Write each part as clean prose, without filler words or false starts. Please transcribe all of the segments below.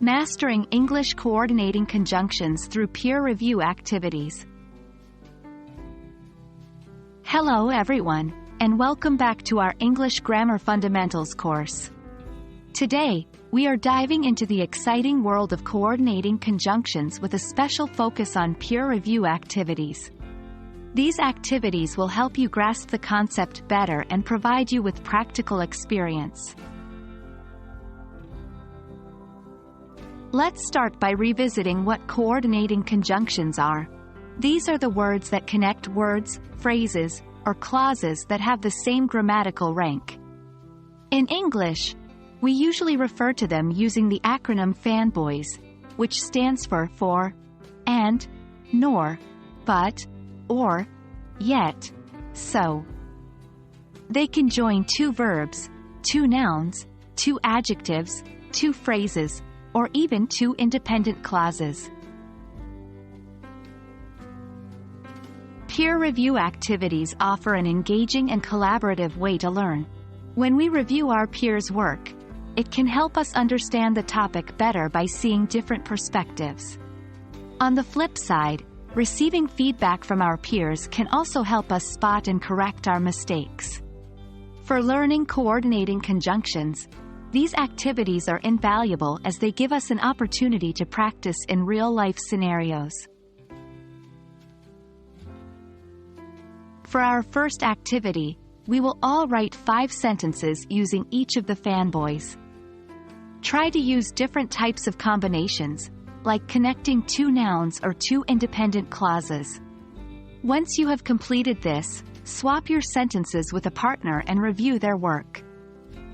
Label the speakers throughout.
Speaker 1: Mastering English coordinating conjunctions through peer review activities. Hello everyone, and welcome back to our English Grammar Fundamentals course. Today, we are diving into the exciting world of coordinating conjunctions with a special focus on peer review activities. These activities will help you grasp the concept better and provide you with practical experience. Let's start by revisiting what coordinating conjunctions are. These are the words that connect words, phrases, or clauses that have the same grammatical rank. In English, we usually refer to them using the acronym FANBOYS, which stands for and, nor, but, or, yet, so. They can join two verbs, two nouns, two adjectives, two phrases, or even two independent clauses. Peer review activities offer an engaging and collaborative way to learn. When we review our peers' work, it can help us understand the topic better by seeing different perspectives. On the flip side, receiving feedback from our peers can also help us spot and correct our mistakes. For learning coordinating conjunctions, these activities are invaluable as they give us an opportunity to practice in real-life scenarios. For our first activity, we will all write 5 sentences using each of the FANBOYS. Try to use different types of combinations, like connecting two nouns or two independent clauses. Once you have completed this, swap your sentences with a partner and review their work.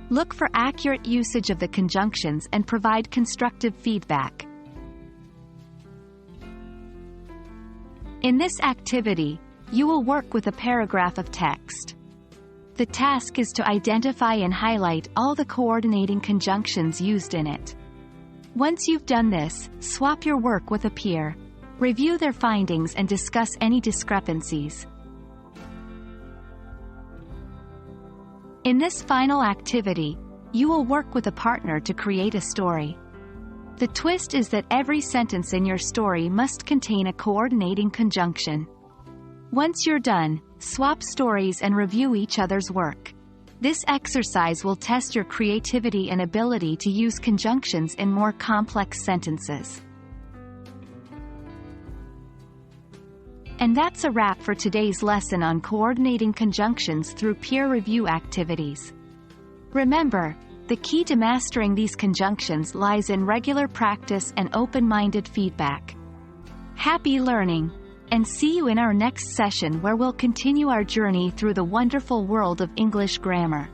Speaker 1: Look for accurate usage of the conjunctions and provide constructive feedback. In this activity, you will work with a paragraph of text. The task is to identify and highlight all the coordinating conjunctions used in it. Once you've done this, swap your work with a peer. Review their findings and discuss any discrepancies. In this final activity, you will work with a partner to create a story. The twist is that every sentence in your story must contain a coordinating conjunction. Once you're done, swap stories and review each other's work. This exercise will test your creativity and ability to use conjunctions in more complex sentences. And that's a wrap for today's lesson on coordinating conjunctions through peer review activities. Remember, the key to mastering these conjunctions lies in regular practice and open-minded feedback. Happy learning, and see you in our next session where we'll continue our journey through the wonderful world of English grammar.